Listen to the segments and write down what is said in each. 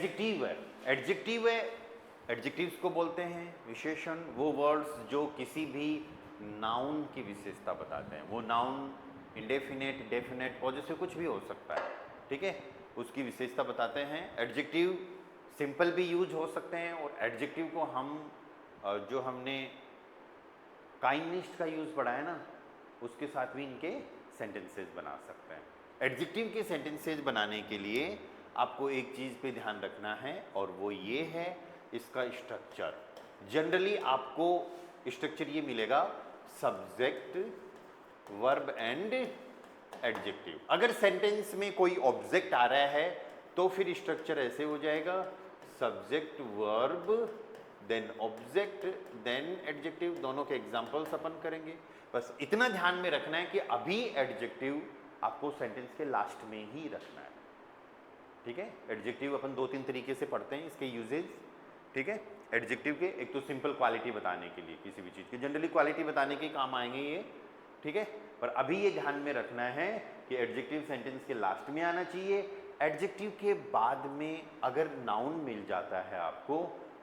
Adjective है, adjective है, adjectives को बोलते हैं विशेषण, वो वर्ड्स जो किसी भी नाउन की विशेषता बताते हैं। वो नाउन इंडेफिनेट, डेफिनेट, पॉजिटिव कुछ भी हो सकता है, ठीक है, उसकी विशेषता बताते हैं। एडजेक्टिव सिंपल भी यूज हो सकते हैं, और एडजेक्टिव को हम जो हमने काइंडनेस का यूज पढ़ा है ना, उसके साथ भी इनके सेंटेंसेस बना सकते हैं। एडजेक्टिव के सेंटेंसेस बनाने के लिए आपको एक चीज़ पे ध्यान रखना है, और वो ये है इसका स्ट्रक्चर। जनरली आपको स्ट्रक्चर ये मिलेगा, सब्जेक्ट, वर्ब एंड एडजेक्टिव। अगर सेंटेंस में कोई ऑब्जेक्ट आ रहा है तो फिर स्ट्रक्चर ऐसे हो जाएगा, subject, verb, then object, then adjective. दोनों के एग्जांपल्स अपन करेंगे। बस इतना ध्यान में रखना है कि अभी एडजेक्टिव आपको सेंटेंस के लास्ट में ही रखना है, ठीक है। एडजेक्टिव अपन 2-3 तरीके से पढ़ते हैं, इसके यूजेज, ठीक है। एडजेक्टिव के एक तो सिंपल क्वालिटी बताने के लिए, किसी भी चीज़ की जनरली क्वालिटी बताने के काम आएंगे ये, ठीक है। पर अभी ये ध्यान में रखना है कि एडजेक्टिव सेंटेंस के लास्ट में आना चाहिए। एडजेक्टिव के बाद में अगर नाउन मिल जाता है आपको,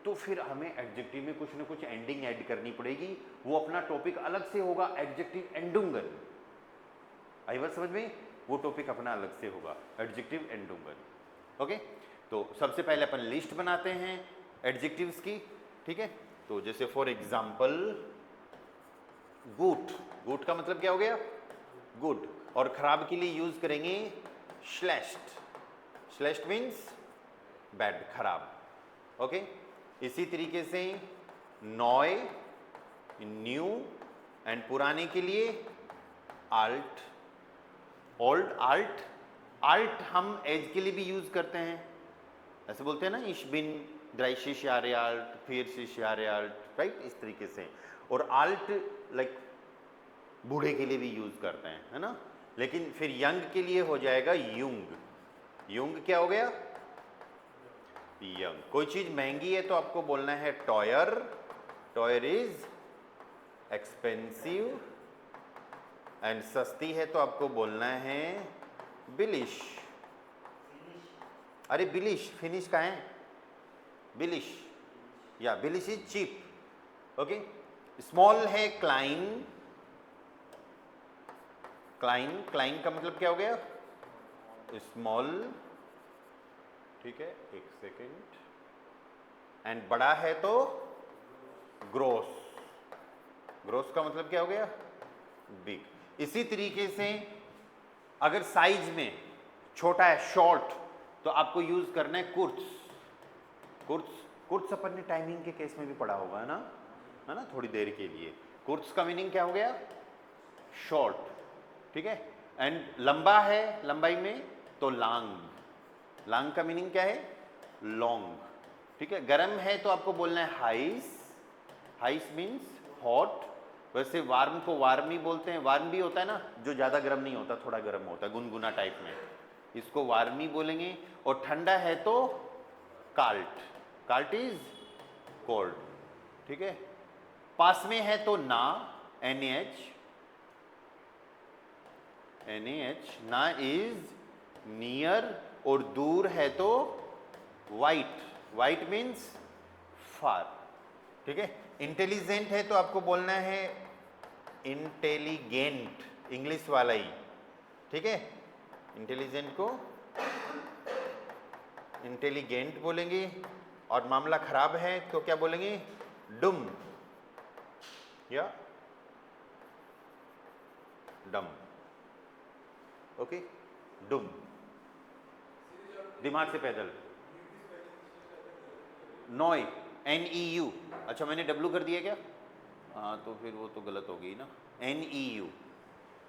तो फिर हमें एडजेक्टिव में कुछ ना कुछ एंडिंग ऐड करनी पड़ेगी। वो अपना टॉपिक अलग से होगा, एडजेक्टिव एंडुंगन। आई बात समझ में? वो टॉपिक अपना अलग से होगा, एडजेक्टिव एंडुंगन। ओके, तो सबसे पहले अपन लिस्ट बनाते हैं एडजेक्टिव्स की, ठीक है। तो जैसे फॉर एग्जाम्पल गुड, गुड का मतलब क्या हो गया? गुड। और खराब के लिए यूज करेंगे श्लेष्ट, श्लेष्ट मीन्स बैड, खराब। ओके, इसी तरीके से नॉय, न्यू, एंड पुराने के लिए आल्ट, ओल्ड, आल्ट। आल्ट हम एज के लिए भी यूज करते हैं, ऐसे बोलते हैं ना, इश बिन 30 Jahre alt, 40 Jahre alt, right, इस तरीके से। और आल्ट लाइक बूढ़े के लिए भी यूज करते हैं, है ना। लेकिन फिर यंग के लिए हो जाएगा युंग। युंग क्या हो गया? यंग। कोई चीज महंगी है तो आपको बोलना है tire, tire is expensive. And सस्ती है तो आपको बोलना है बिलिश। अरे बिलिश, फिनिश का है, बिलिश, या बिलिश इज चीप। ओके, स्मॉल है क्लाइन, क्लाइन, क्लाइन का मतलब क्या हो गया? स्मॉल, ठीक है, एक सेकेंड। एंड बड़ा है तो ग्रोस, ग्रोस का मतलब क्या हो गया? बिग। इसी तरीके से अगर साइज में छोटा है, शॉर्ट, तो आपको यूज करना है कुर्त्स। कुर्त्स, कुर्त्स अपन ने टाइमिंग के केस में भी पढ़ा होगा, है ना, थोड़ी देर के लिए। कुर्त्स का मीनिंग क्या हो गया? शॉर्ट, ठीक है। एंड लंबा है, लंबाई में तो लॉन्ग, लॉन्ग का मीनिंग क्या है? लॉन्ग, ठीक है। गर्म है तो आपको बोलना है हाइस, हाइस मीन्स हॉट। वैसे वार्म को वार्म ही बोलते हैं, वार्म भी होता है ना जो ज़्यादा गर्म नहीं होता, थोड़ा गर्म होता है, गुनगुना टाइप में, इसको वार्म ही बोलेंगे। और ठंडा है तो काल्ट, काल्ट इज कोल्ड, ठीक है। पास में है तो ना, NaH, NaH, ना इज नियर। और दूर है तो वाइट, वाइट मीन्स फार, ठीक है। इंटेलिजेंट है तो आपको बोलना है इंटेलिगेंट, इंग्लिश वाला ही, ठीक है। इंटेलिजेंट को इंटेलिगेंट बोलेंगे। और मामला खराब है तो क्या बोलेंगे? डुम या डम। ओके, डुम, दिमाग से पैदल। नॉय, NEU। अच्छा, मैंने W कर दिया क्या? हाँ, तो फिर वो तो गलत हो गई ना। NEU,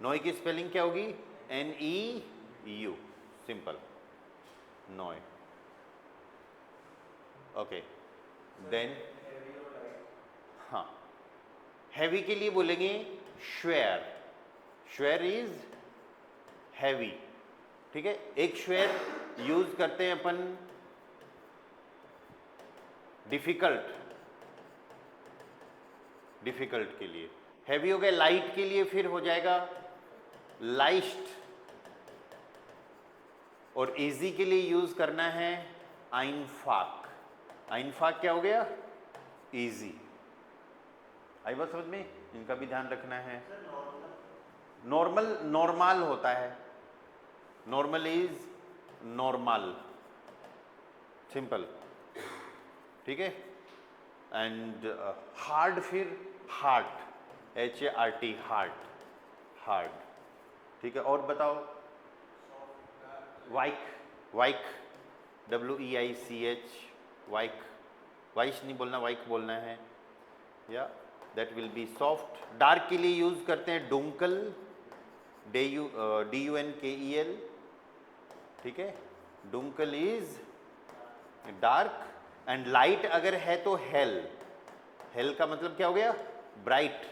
नॉय की स्पेलिंग क्या होगी? NEU, सिंपल, नॉय। ओके, देन हाँ, हैवी के लिए बोलेंगे श्वेर, श्वेर इज हैवी, ठीक है। एक श्वेर यूज करते हैं अपन डिफिकल्ट, डिफिकल्ट के लिए। हैवी हो गया। लाइट के लिए फिर हो जाएगा लाइस्ट। और इजी के लिए यूज करना है आइनफाक, आइनफाक क्या हो गया? इजी। आई बात समझ में? इनका भी ध्यान रखना है। नॉर्मल नॉर्मल होता है, नॉर्मल इज नॉर्मल, सिंपल, ठीक है। एंड हार्ड फिर हार्ट, HART, हार्ट, हार्ड, ठीक है। और बताओ? वाइक, वाइक, WEICH, वाइक, वाइश नहीं बोलना, वाइक बोलना है। या that will be soft. Dark के लिए यूज करते हैं डुंकल, DUNKEL, ठीक है। डुंकल इज डार्क। एंड लाइट अगर है तो हेल, हेल का मतलब क्या हो गया? ब्राइट।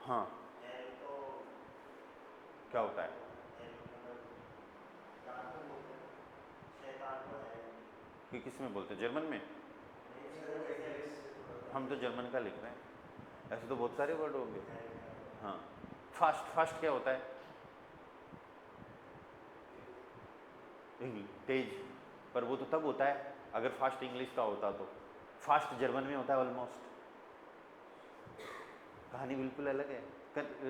हाँ, क्या होता है? कि किस में बोलते हैं? जर्मन में? हम तो जर्मन का लिख रहे हैं, ऐसे तो बहुत सारे वर्ड होंगे। हाँ, फास्ट, फास्ट क्या होता है? तेज, पर वो तो तब होता है अगर फास्ट इंग्लिश का होता तो। फास्ट जर्मन में होता है ऑलमोस्ट। कहानी बिल्कुल अलग है,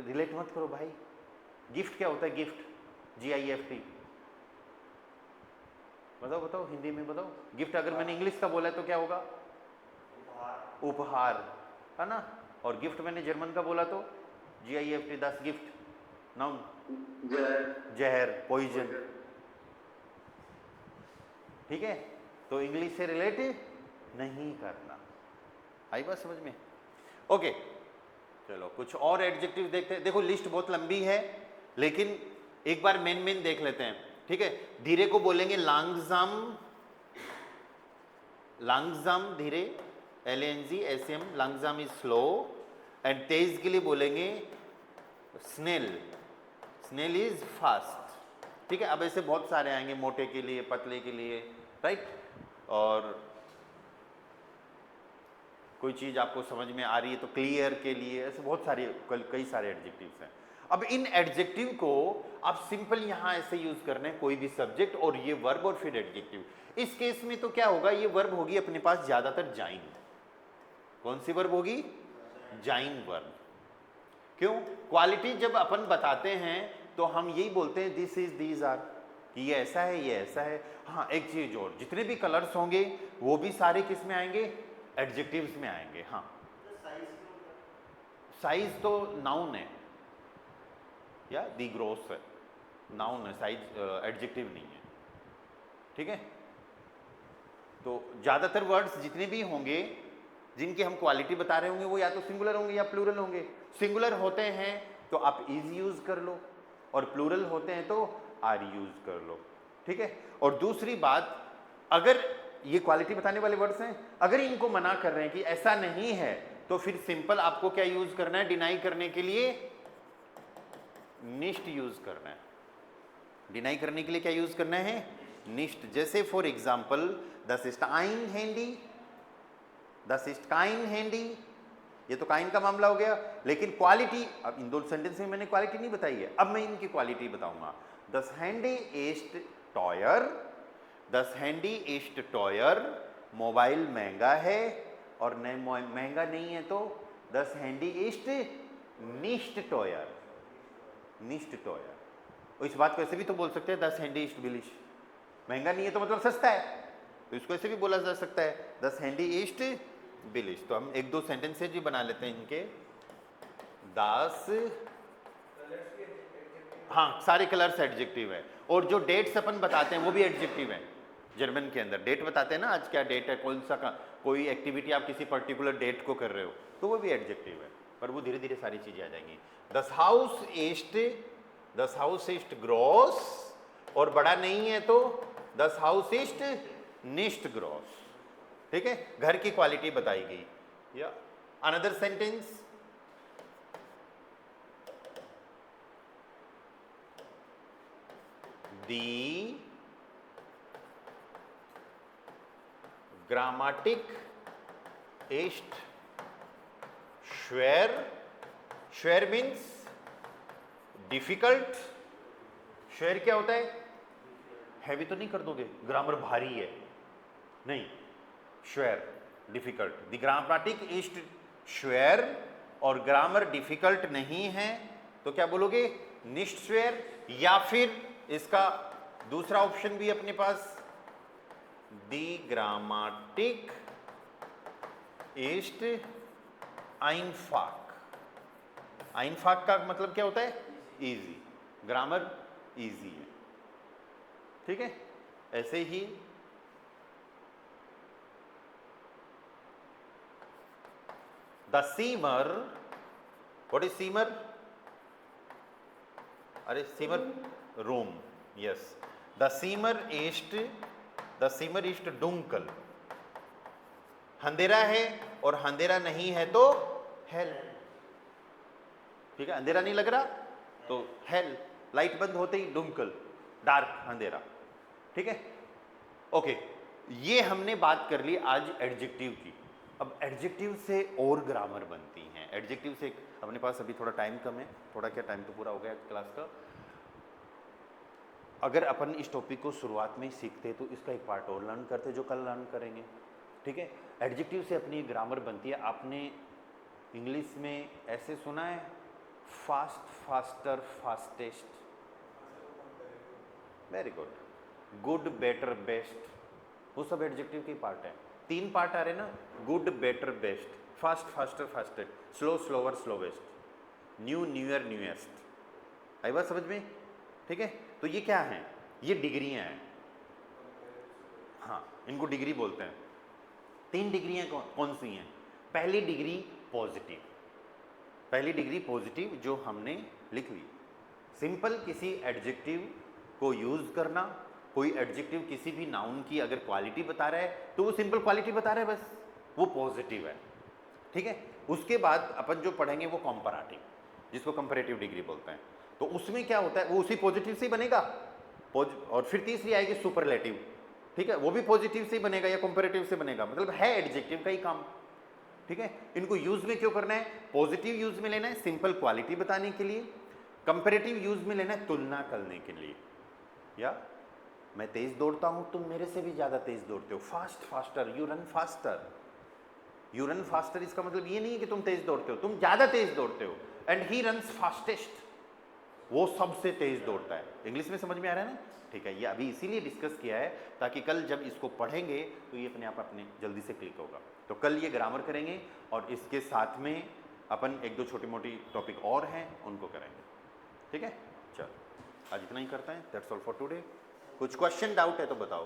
रिलेट मत करो भाई। गिफ्ट क्या होता है? गिफ्ट, GIFT, बताओ बताओ, हिंदी में बताओ। गिफ्ट अगर मैंने इंग्लिश का बोला है तो क्या होगा? उपहार, है ना। और गिफ्ट मैंने जर्मन का बोला तो GIFT, दस गिफ्ट, नाउन, जहर, पॉइजन, ठीक है। तो इंग्लिश से रिलेट नहीं करना। आई बात समझ में? ओके, चलो कुछ और एडजेक्टिव देखते हैं। देखो लिस्ट बहुत लंबी है, लेकिन एक बार मेन मेन देख लेते हैं, ठीक है। धीरे को बोलेंगे लांगजाम, लांगजाम धीरे, LANGSAM, लांगजाम इज स्लो। एंड तेज के लिए बोलेंगे स्नेल, स्नेल इज फास्ट, ठीक है। अब ऐसे बहुत सारे आएंगे, मोटे के लिए, पतले के लिए, राइट। और कोई चीज़ आपको समझ में आ रही है तो क्लियर के लिए, ऐसे बहुत सारे कई सारे एडजेक्टिव्स हैं। अब इन एडजेक्टिव को आप सिंपल यहाँ ऐसे यूज करने हैं, कोई भी सब्जेक्ट और ये वर्ब और फिर एडजेक्टिव। इस केस में तो क्या होगा, ये वर्ब होगी अपने पास ज्यादातर जाइन। कौन सी वर्ब होगी? जाइन वर्ब। क्यों? क्वालिटी जब अपन बताते हैं तो हम यही बोलते हैं दिस इज, दीज आर, कि ये ऐसा है, ये ऐसा है। हाँ, एक चीज और, जितने भी कलर्स होंगे वो भी सारे किस में आएंगे? एडजेक्टिव्स में आएंगे। हाँ, साइज तो नाउन है, या दी ग्रोस है, नाउन है, साइज एडजेक्टिव नहीं है, ठीक है। तो ज्यादातर वर्ड्स जितने भी होंगे जिनकी हम क्वालिटी बता रहे होंगे वो या तो सिंगुलर होंगे या प्लूरल होंगे। सिंगुलर होते हैं तो आप इज यूज कर लो, और प्लूरल होते हैं तो आर यूज कर लो, ठीक है। और दूसरी बात, अगर ये क्वालिटी बताने वाले वर्ड्स हैं, अगर इनको मना कर रहे हैं कि ऐसा नहीं है, तो फिर सिंपल आपको क्या यूज करना है? डिनाई करने के लिए निष्ट यूज करना है। डिनाई करने के लिए क्या यूज करना है? निष्ट। जैसे फॉर एग्जाम्पल, दस इस्ट आइन हैंडी, दस इस्ट काइन हैंडी, ये तो काइन का मामला हो गया। लेकिन क्वालिटी, अब इन दो सेंटेंस में मैंने क्वालिटी नहीं बताई है, अब मैं इनकी क्वालिटी बताऊंगा। दस हैंडी इस्ट टॉयर, दस हैंडी इस्ट टॉयर, मोबाइल महंगा है, और नहीं महंगा नहीं है तो दस हैंडी इस्ट निष्ट टॉयर, निष्ट टॉयर। इस बात को ऐसे भी तो बोल सकते हैं, दस हैंडी इस्ट बिलिश, महंगा नहीं है तो मतलब सस्ता है, तो इसको ऐसे भी बोला जा सकता है, दस हैंडी ईस्ट बिलिश। तो हम एक दो सेंटेंसेज भी बना लेते हैं इनके। दास, हाँ, सारे कलर्स एडजेक्टिव है, और जो डेट्स अपन बताते हैं वो भी एडजेक्टिव है। जर्मन के अंदर डेट बताते हैं ना, आज क्या डेट है, कौन सा कोई एक्टिविटी आप किसी पर्टिकुलर डेट को कर रहे हो, तो वो भी एडजेक्टिव है। पर वो धीरे धीरे सारी चीजें आ जाएंगी। दस हाउस ईस्ट, दस हाउस ईस्ट ग्रॉस, और बड़ा नहीं है तो दस हाउस ईस्ट निस्ट ग्रॉस, ठीक है। घर की क्वालिटी बताई गई। या अनदर सेंटेंस, दी ग्रामाटिक इस्ट श्वेर, श्वेर मीन्स डिफिकल्ट, श्वेर क्या होता है? हैवी तो नहीं कर दोगे, ग्रामर भारी है, नहीं, श्वेर डिफिकल्ट, द ग्रामेटिक इज श्वेर और ग्रामर डिफिकल्ट नहीं है, तो क्या बोलोगे, निष्ठ श्वेर, या फिर इसका दूसरा ऑप्शन भी अपने पास, द ग्रामेटिक इस्ट einfach। einfach का मतलब क्या होता है, इजी, ग्रामर इजी है, ठीक है। ऐसे ही द सीमर, व्हाट इज सीमर, अरे सीमर रोम, यस, द सीमर ईस्ट डुंकल, अंधेरा है और अंधेरा नहीं है तो हेल, ठीक है, अंधेरा नहीं लग रहा तो हेल, लाइट बंद होते ही डुंकल, डार्क, अंधेरा, ठीक है, ओके। ये हमने बात कर ली आज एडजेक्टिव की। अब एडजेक्टिव से और ग्रामर बनती हैं, एडजेक्टिव से अपने पास अभी थोड़ा टाइम कम है, थोड़ा क्या टाइम तो पूरा हो गया क्लास का। अगर अपन इस टॉपिक को शुरुआत में ही सीखते तो इसका एक पार्ट और लर्न करते जो कल लर्न करेंगे, ठीक है। एडजेक्टिव से अपनी ग्रामर बनती है। आपने इंग्लिश में ऐसे सुना है, fast, faster, fastest, very good, good, better, best, वो सब एडजेक्टिव के पार्ट है। 3 पार्ट आ रहे ना, good, better, best, fast, faster, fastest, slow, slower, slowest, new, newer, newest. आई बात समझ में, ठीक है। तो ये क्या है, ये डिग्रियां हैं, हाँ, इनको डिग्री बोलते हैं। 3 डिग्रियां कौन सी हैं? पहली डिग्री पॉजिटिव, पहली डिग्री पॉजिटिव जो हमने लिख ली, सिंपल किसी एडजेक्टिव को यूज करना। कोई एडजेक्टिव किसी भी नाउन की अगर क्वालिटी बता रहा है तो वो सिंपल क्वालिटी बता रहा है, बस वो पॉजिटिव है, ठीक है। उसके बाद अपन जो पढ़ेंगे वो कंपैरेटिव, जिसको कंपैरेटिव डिग्री बोलते हैं। तो उसमें क्या होता है, वो उसी पॉजिटिव से ही बनेगा। और फिर तीसरी आएगी सुपरलेटिव, ठीक है, वो भी पॉजिटिव से ही बनेगा या कंपैरेटिव से बनेगा, मतलब है एडजेक्टिव का ही काम, ठीक है। इनको यूज में क्यों करना है, पॉजिटिव यूज में लेना है सिंपल क्वालिटी बताने के लिए, कंपैरेटिव यूज में लेना है तुलना करने के लिए। या मैं तेज दौड़ता हूं, तुम मेरे से भी ज्यादा तेज दौड़ते हो, fast, faster, you run faster, you run faster, इसका मतलब ये नहीं है कि तुम तेज दौड़ते हो, तुम ज्यादा तेज दौड़ते हो। एंड ही रन्स फास्टेस्ट, वो सबसे तेज दौड़ता है। इंग्लिश में समझ में आ रहा है ना, ठीक है। ये अभी इसीलिए डिस्कस किया है ताकि कल जब इसको पढ़ेंगे तो ये अपने आप अपने जल्दी से क्लिक होगा। तो कल ये ग्रामर करेंगे और इसके साथ में अपन 1-2 छोटी मोटी टॉपिक और हैं उनको करेंगे, ठीक है। चल आज इतना ही करते हैं, दैट्स ऑल फॉर टुडे। कुछ क्वेश्चन डाउट है तो बताओ।